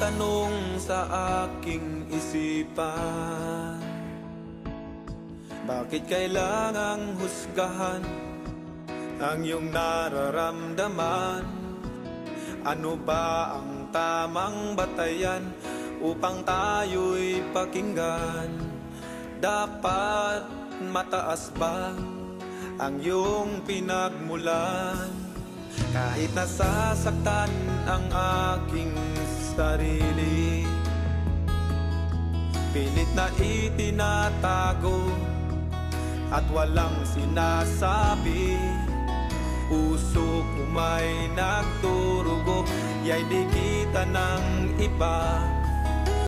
tanong sa aking isipan. Bakit kailangang husgahan ang iyong nararamdaman? Ano ba ang tamang batayan upang tayo'y pakinggan? Dapat mataas ba ang iyong pinagmulan? Kahit nasasaktan ang aking sarili, pilit na itinatago at walang sinasabi. Puso ko may nagturugo, ya'y di kita ng iba.